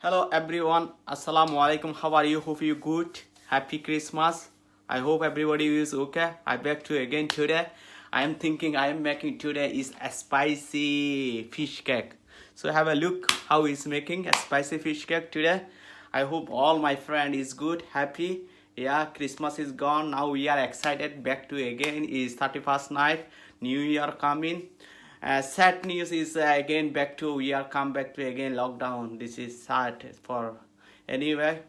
Hello everyone, Assalamu alaikum. How are you? Hope you good. Happy Christmas. I hope everybody is okay. I back to again today. I am thinking I am making today is a spicy fish cake. So have a look how is making a spicy fish cake today. I hope all my friend is good, happy. Yeah, Christmas is gone. Now we are excited. Back to again is 31st night. New Year coming. Sad news is again back to we are come back to again lockdown. This is sad for anyway.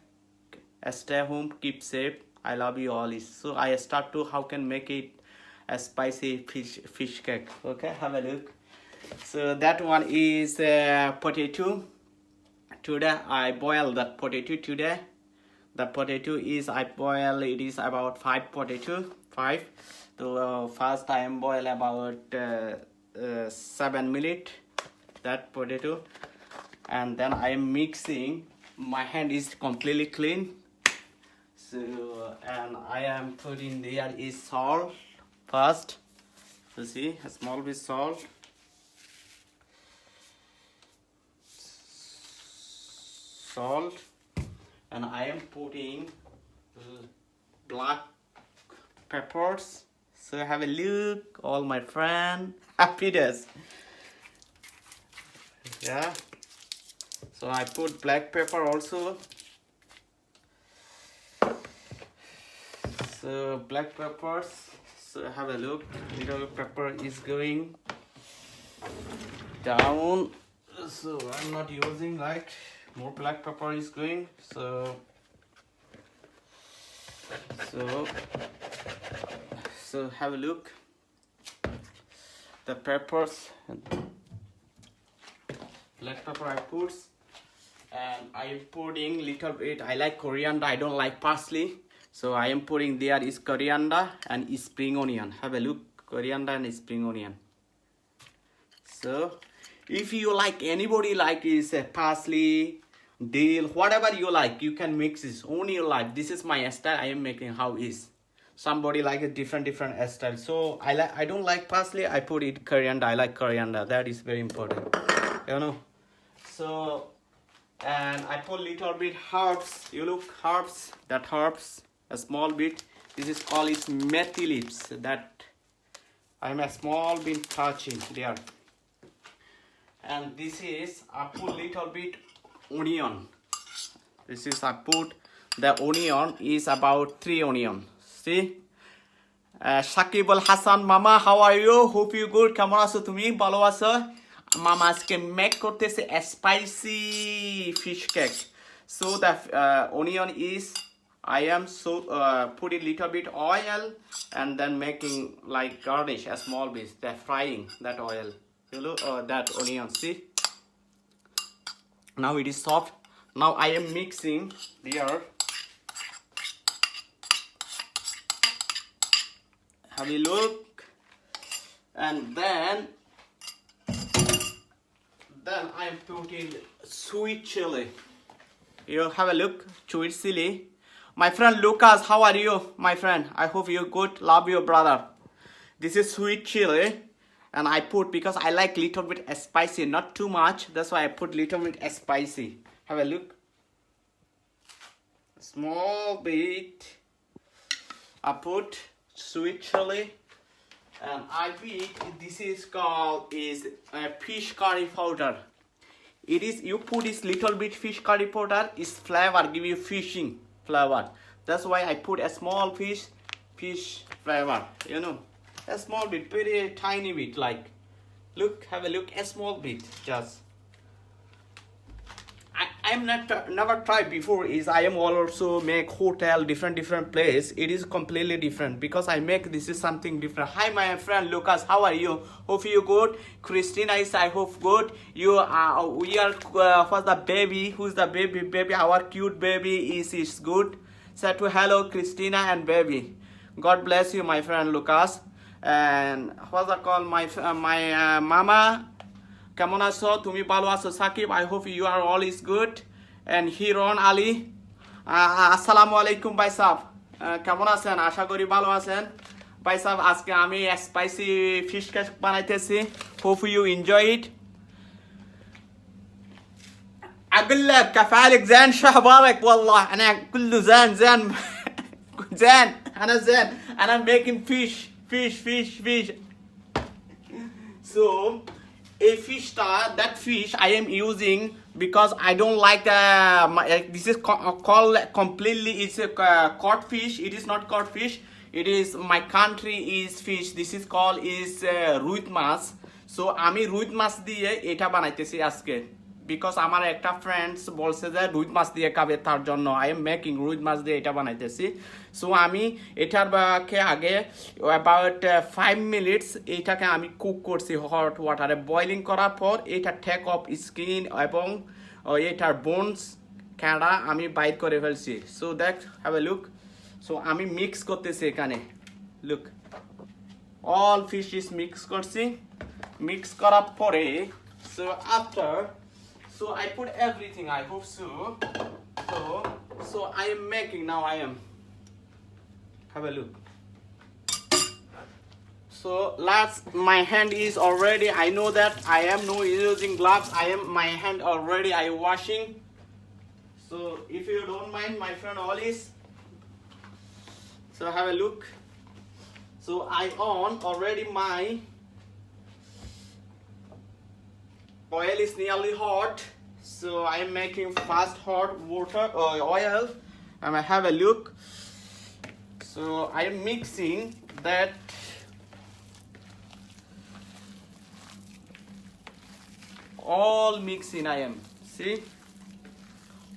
Stay home, keep safe. I love you all. So I start to how can make it a spicy fish cake. Okay, have a look. So that one is potato. Today I boil that potato today. The potato is I boil it is about 5 potato 5. So first I am boil about 7 minutes that potato, and then I am mixing. My hand is completely clean. So and I am putting there is salt first. You see a small bit salt. And I am putting black peppers. So have a look, all my friend. Happiness. Yeah. So I put black pepper also. So black peppers. So have a look. Little pepper is going down. So I'm not using like more black pepper is going. So have a look. The peppers, black pepper I put, and I am putting little bit. I like coriander. I don't like parsley, so I am putting there is coriander and spring onion. Have a look, coriander and spring onion. So if you like, anybody like is parsley, dill, whatever you like, you can mix this. Only you like. This is my style. I am making how is. Somebody like a different style. So I don't like parsley. I put it coriander. I like coriander. That is very important. You know. So and I put little bit herbs. You look herbs. That herbs a small bit. This is called is methi leaves. That I'm a small bit touching there. And this is I put little bit onion. This is I put the onion is about 3 onion. See, Shakib Al Hassan, Mama, how are you? Hope you good. কেমন আছো তুমি? ভালো আছো? Mama আজকে make করতেছে a spicy fish cake. So the onion is I am so put a little bit oil and then making like garnish a small bit. The frying that oil. You look that onion. See. Now it is soft. Now I am mixing there. Have a look, and then I am putting sweet chili. You have a look, sweet chili. My friend Lucas, how are you, my friend? I hope you're good. Love you, brother. This is sweet chili, and I put because I like little bit spicy, not too much. That's why I put little bit spicy. Have a look. Small bit. I put sweet chili, and I put this is called is fish curry powder. It is you put this little bit fish curry powder is flavor, give you fishing flavor. That's why I put a small fish flavor, you know, a small bit, very tiny bit. Like look, have a look, a small bit. Just I'm never tried before. Is I am also make hotel different place. It is completely different because I make this is something different. Hi my friend Lucas, how are you? Hope you good. Christina is I hope good. You are we are for the baby. Who's the baby? Our cute baby is good. Say to hello Christina and baby. God bless you my friend Lucas. And what's the call my mama. কেমন আছো তুমি? ভালো আছো Shakib? I hope you are all is good. And Hiron Ali, আসসালামু আলাইকুম ভাই সাহেব, কেমন আছেন? আশা করি ভালো আছেন ভাই সাহেব। আজকে আমি স্পাইসি ফিশ কেক বানাইতেছি। Hope you enjoy it. اقول لك كيف حالك زين شو اخبارك والله انا كله زين زين زين انا زين انا making fish. So a fish star, that fish I am using because I don't like this is called completely, it's a caught fish. It is not caught fish, it is my country is fish. This is called is রুই মাছ. So আমি রুই মাছ দিয়ে এটা বানাইতেছি আজকে because আমার একটা friends বলছে যে রুই মাছ দিয়ে খাবে তার জন্য আই এম মেকিং রুই মাছ দিয়ে এটা বানাইতেছি সো আমি এটার আগে অ্যাবাউট 5 মিনিটস এইটাকে আমি কুক করছি হট ওয়াটারে বয়লিং করার পর এটা টেক অফ স্কিন এবং এটার বোনস কাঁড়া আমি বাইট করে ফেলছি so that have a look so আমি মিক্স করতেছি এখানে look all fish is mix করছি মিক্স করার পরে so after so I put everything I hope so I am making now I am have a look so last my hand is already I know that I am no using gloves I am my hand already I washing so if you don't mind my friend Alice so have a look so I on already my oil is nearly hot so I am making fast hot water oil and I have a look so I am mixing that all mixing I am see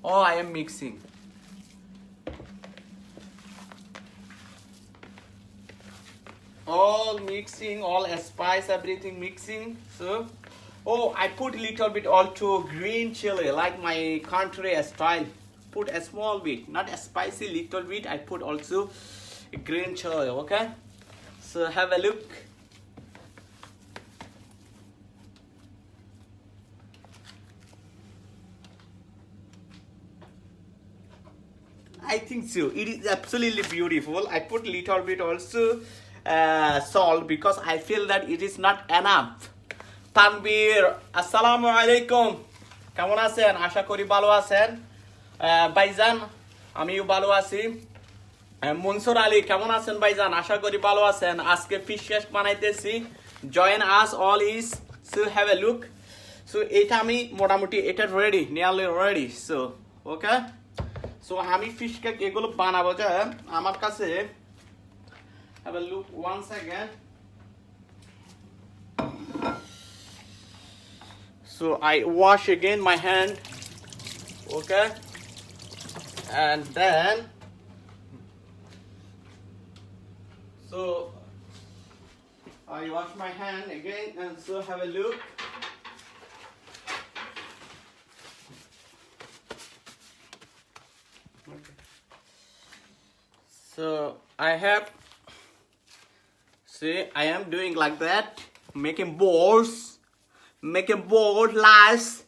all I am mixing all mixing all spice everything mixing so oh I put a little bit also green chili like my country style put a small bit not a spicy little bit I put also a green chili okay so have a look I think so it is absolutely beautiful I put little bit also salt because I feel that it is not enough Tanvir আসসালামু আলাইকুম কেমন আছেন আশা করি ভালো আছেন ভাইজান আমিও ভালো আছি মনসুর আলী কেমন আছেন ভাইজান আশা করি ভালো আছেন আজকে ফিশ ফেস্ট বানাইতেছি join us all is so have a look so এটা আমি মোটামুটি এটা ready nearly ready so okay so আমি ফিশ কেক এগুলো বানাবো যে আমার কাছে have a look one second so I wash again my hand okay and then so I wash my hand again and so have a look okay. So I have see I am doing like that making balls making bowl last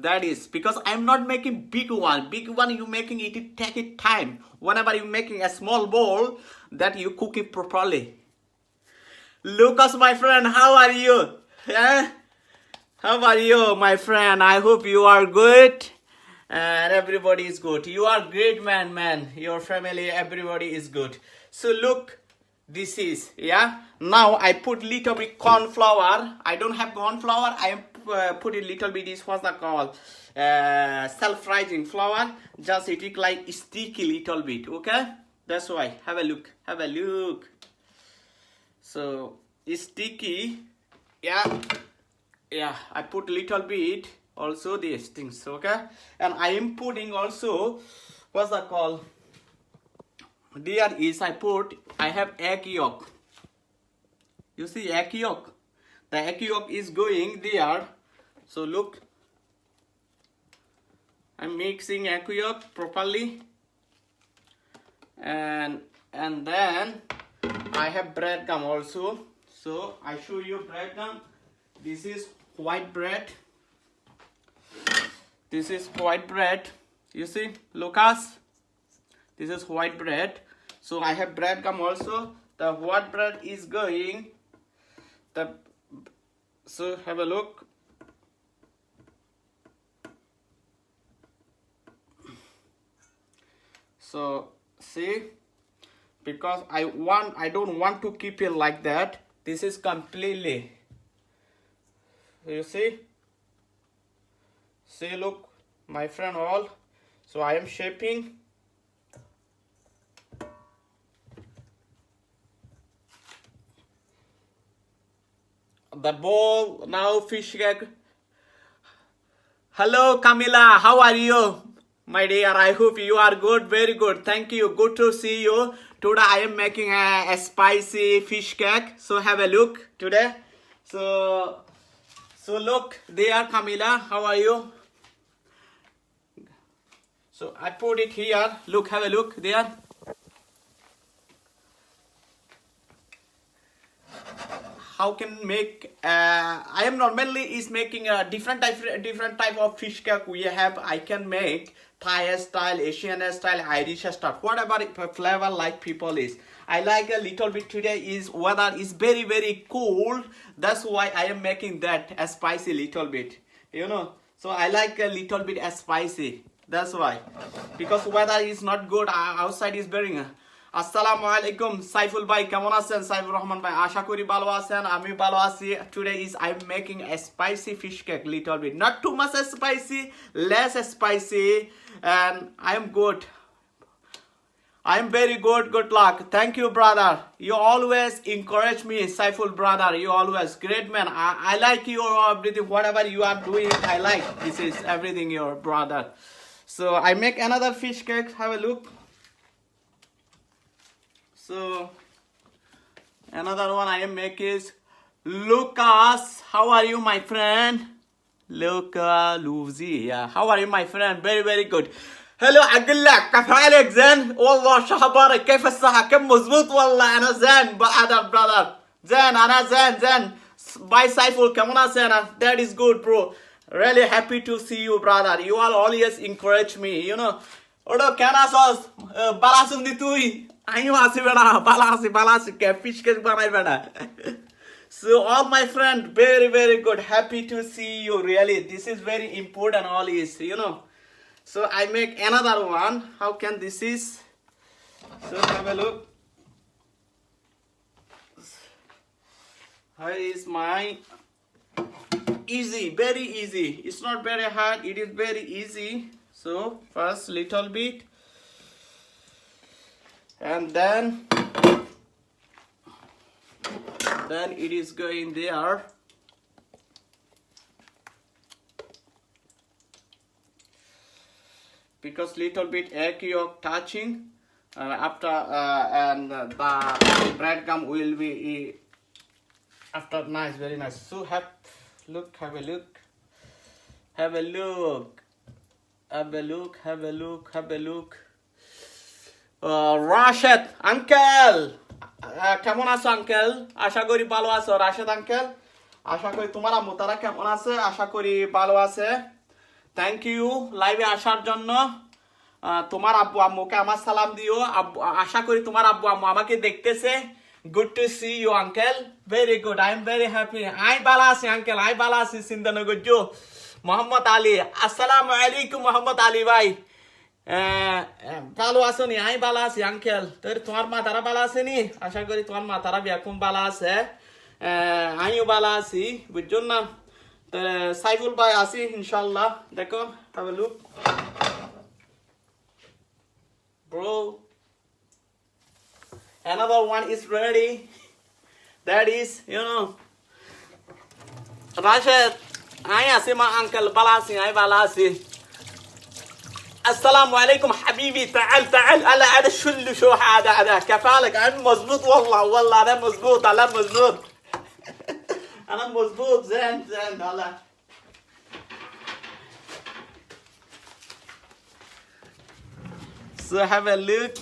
that is because I'm not making big one you making it take it time whenever you making a small bowl that you cook it properly Lucas my friend how are you how are you my friend I hope you are good and everybody is good you are great man your family everybody is good so look this is yeah now I put little bit corn flour I don't have corn flour I put a little bit is what's that called self-rising flour just it is like sticky little bit okay that's why have a look so it's sticky yeah I put little bit also these things okay and I am putting also what's that called there is I have egg yolk you see egg yolk the egg yolk is going there so look I'm mixing egg yolk properly and then I have bread gum also so I show you bread gum this is white bread you see Lucas this is white bread so I have bread gum also the white bread is going so have a look So see, because I don't want to keep it like that. This is completely, you see, look my friend all. So I am shaping. The bowl now, fish egg. Hello Camila, how are you? My dear, I hope you are good, very good. Thank you, good to see you. Today I am making a spicy fish cake. So have a look today. So look there, Camila, how are you? So I put it here. Look, have a look there. How can make? I am normally is making a different type of fish cake. We have. I can make Thai style, Asian style, Irish style, whatever flavor like people is. I like a little bit today is weather is very cold. That's why I am making that a spicy little bit. You know. So I like a little bit as spicy. That's why. Because weather is not good. Outside is very. আসসালামু আলাইকুম সাইফুল ভাই কেমন আছেন সাইফুর রহমান ভাই আশা করি ভালো আছেন আমি ভালো আছি today is I'm making a spicy fish cake little bit not too much spicy less spicy and I am good I am very good luck thank you brother you always encourage me Saiful brother you always great man I like your everything whatever you are doing I like this is everything your brother so I make another fish cake have a look. So another one I am making is Lucas. How are you, my friend? Luca Luzia. How are you, my friend? Very good. Hello أقول كيف حالك زين؟ والله شو أخبارك؟ كيف الصحة؟ كم مزبوط والله أنا زين brother. زين أنا زين. Bye Saiful كمان زين. That is good bro. Really happy to see you brother. You all always encourage me. You know. Odo kena sos balasum di tui. Ayo asi beda balasi fish cake banai beda. So all my friend very good happy to see you really this is very important all is you know. So I make another one how can this is so have a look. Here is my easy very easy it's not very hard it is very easy. So first little bit and then it is going there because little bit egg yolk touching after and the bread gum will be after nice very nice. So have a look. Rashid uncle কেমন আছো uncle আশা করি ভালো আছো Rashed uncle আশা করি তোমার আম্মু তারা কেমন আছে আশা করি ভালো আছে থ্যাংক ইউ লাইভে আসার জন্য তোমার আব্বু আম্মুকে আমার সালাম দিও আশা করি তোমার আব্বু আম্মু আমাকে দেখতেছে good to see you uncle very good I am very happy I ভালো আছি আঙ্কেল আই ভালো আছি সিন্দানগর জো মোহাম্মদ আলী আসসালামু আলাইকুম মোহাম্মদ আলী ভাই ভালো আছো নি আমি ভালো আছি আঙ্কেল তোর তোমার মা তারা ভালো আছে নি আশা করি তোমার মা তারা বেকুম ভালো আছে আমিও ভালো আছি বুঝছো না তো সাইফুল ভাই আছি ইনশাআল্লাহ দেখো have a look bro another one is ready that is you know Rashid I ask my uncle balasi I balasi السلام عليكم حبيبي تعال انا شو هذا كفالك انا مزبوط والله انا مزبوط انا مزبوط زين الله so have a look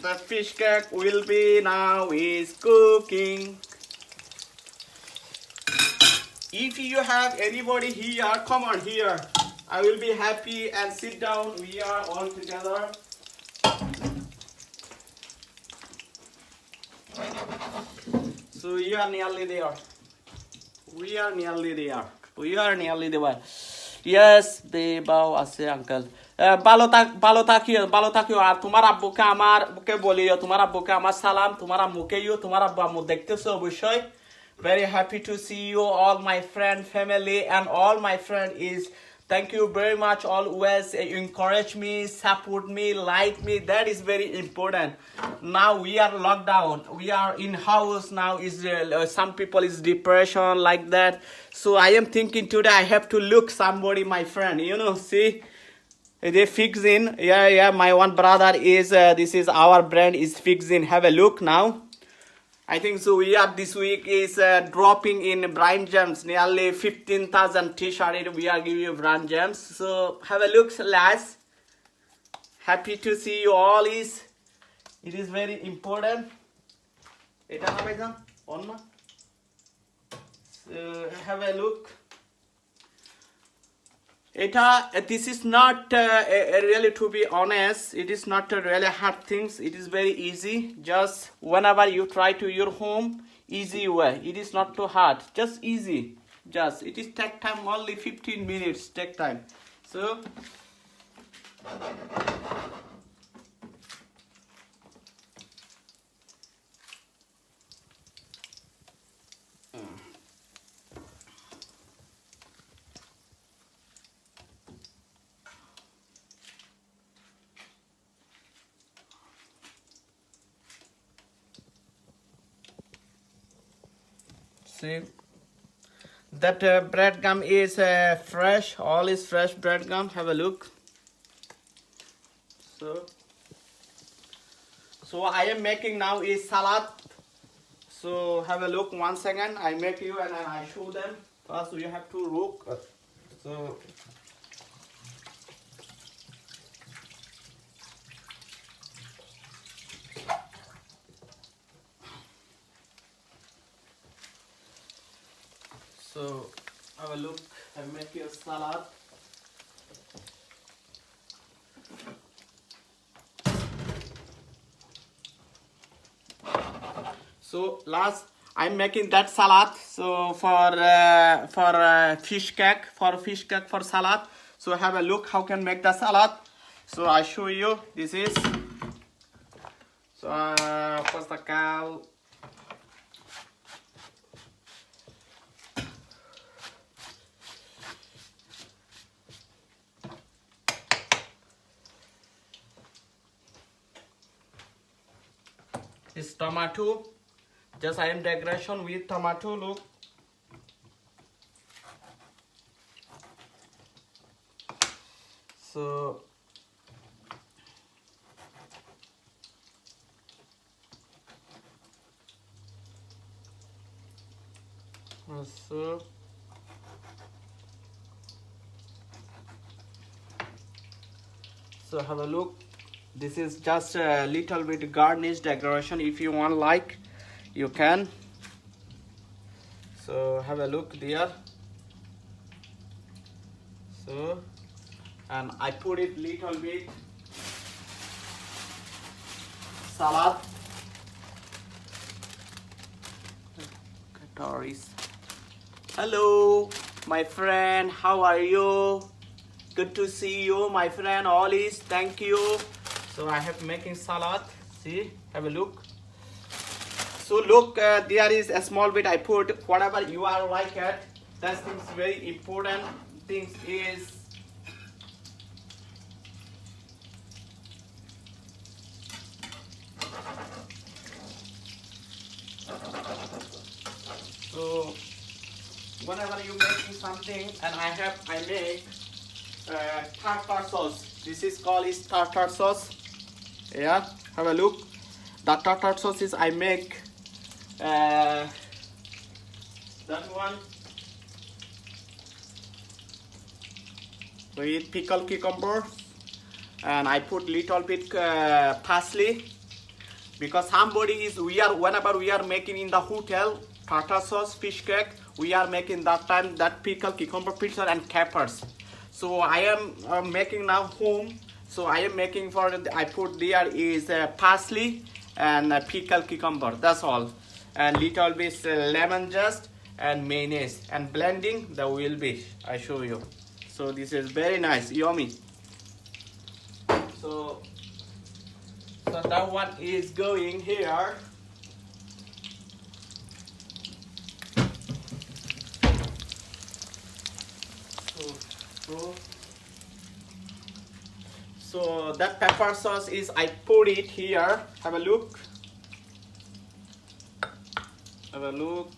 the fish cake will be now is cooking. If you have anybody here, come on here. I will be happy and sit down. We are all together. So you are nearly there. We are nearly there. Yes, বেবাও আছে uncle. ভালো থাকিও আর তোমার আব্বুকে আমার বুকে বলিও, তোমার আব্বুকে আমার সালাম, তোমার আম্মুকেও, তোমার আব্বু আম্মু দেখতেছো অবশ্যই। Very happy to see you all my friend family and all my friend is thank you very much always encourage me, support me, like me, that is very important. Now we are locked down, we are in house now, is some people is depression like that, so I am thinking today I have to look somebody my friend, you know, see they fixing, yeah, my one brother is this is our brand is fixing, have a look now. I think so. We are this week is dropping in brand gems nearly 15,000 t-shirt. We are giving you brand gems. So have a look, lads. Happy to see you all. It is very important. Eta na bhaijan on na. So have a look. This is not really, to be honest, it is not really hard things. It is very easy. Just whenever you try to your home, easy way. It is not too hard. Just easy. Just it is take time only 15 minutes. Take time. So see that bread gum is fresh, all is fresh bread gum. Have a look. So I am making now is salad. So have a look, 1 second. I make you and then I show them. First you have to look. So have a look. I make you a salad. So last I'm making that salad. So for fish cake for salad. So have a look how can make the salad. So I show you. This is so first the cow. This tomato. Just I am decoration with tomato, look. So have a look. This is just a little bit garnish decoration. If you want, like, you can. So have a look there. So and I put it little bit salad. Hello my friend, how are you? Good to see you my friend. All is thank you. So I have making salad. See, have a look. So look, there is a small bit I put whatever you are like it. That things very important things is so whenever you making something and I make tartar sauce. This is called is tartar sauce. Yeah, have a look. The tartar sauce is I make that one with pickled cucumber and I put little bit parsley because somebody is whenever we are making in the hotel tartar sauce fish cake, we are making that time that pickled cucumber pizza and capers. So I am making now home. So I am making for I put there is parsley and pickled cucumber. That's all. And little bit lemon zest and mayonnaise and blending the will be. I show you. So this is very nice, yummy. So that one is going here. So that pepper sauce is, I put it here. Have a look. Have a look.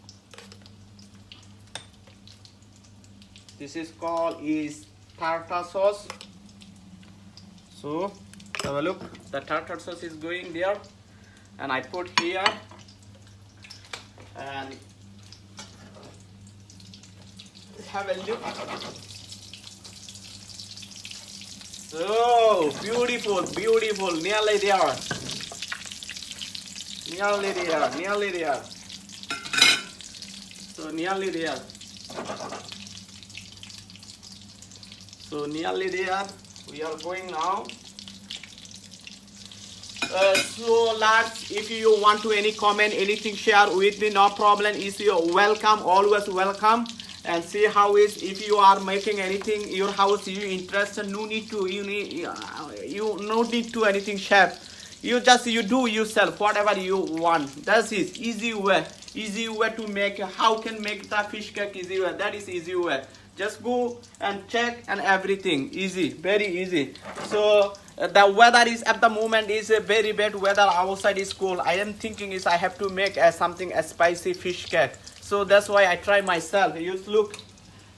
This is called is tartar sauce. So have a look. The tartar sauce is going there, and I put here. And have a look. So beautiful, beautiful. Nearly there. Nearly there. Nearly there. So nearly there. So nearly there. We are going now. So lads, if you want to any comment, anything share with me, no problem. Is you welcome, always welcome. And see how is, if you are making anything your house, you interested, no need to, you no need to anything chef. You just you do yourself whatever you want. That's it. Easy way to make. How can make the fish cake easy way? That is easy way. Just go and check and everything easy, very easy. So the weather is at the moment is a very bad weather. Outside is cold. I am thinking is I have to make something a spicy fish cake. So that's why I try myself. You look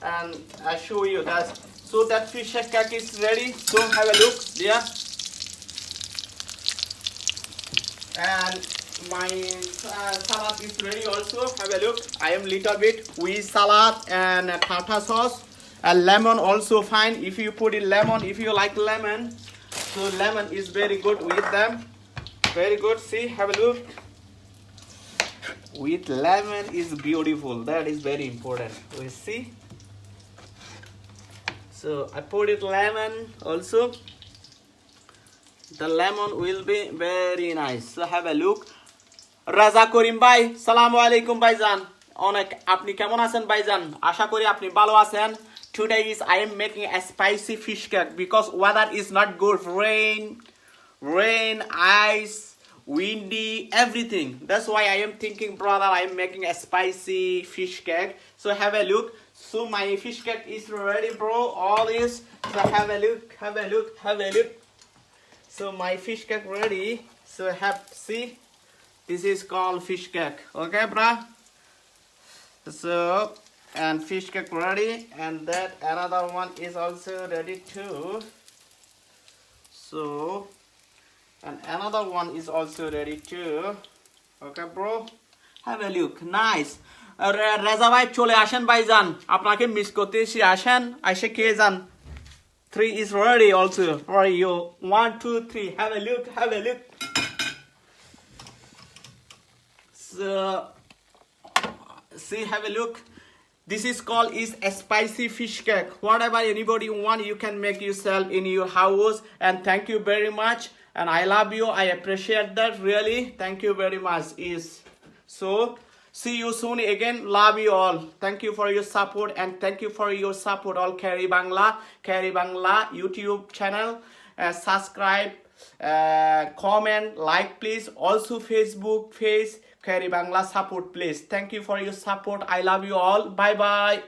and I show you that. So that fish cake is ready. So have a look there. And my salad is ready also. Have a look. I am little bit with salad and tartar sauce. And lemon also fine. If you put in lemon, if you like lemon. So lemon is very good with them. Very good. See, have a look. With lemon is beautiful. That is very important. We see. So I put it lemon also. The lemon will be very nice. So have a look. Raza Karim bhai, Assalamu alaikum bhaijan. Onek apni kemon achen bhaijan? Asha kori apni bhalo achen. Today is I am making a spicy fish cake because weather is not good. Rain, ice, windy, everything. That's why I am thinking, brother, I am making a spicy fish cake. So have a look. So my fish cake is ready, bro. All is. So have a look. Have a look. Have a look. So my fish cake ready. So have see. This is called fish cake. Okay, brah. So and fish cake ready, and that another one is also ready too. So and another one is also ready too. Okay, bro. Have a look. Nice. Reza bhai chole ashen bhaijan. Apnake miss kortechi ashen. Aishe খেয়ে যান. 3 is ready also for you. 1 2 3. Have a look. Have a look. So see, have a look. This is called is a spicy fish cake. Whatever anybody want, you can make yourself in your house. And thank you very much. And I love you. I appreciate that really. Thank you very much. Is so see you soon again. Love you all. Thank you for your support, and thank you for your support all Keri Bangla YouTube channel. Subscribe, comment, like please. Also Facebook page Keri Bangla support please. Thank you for your support. I love you all. Bye bye.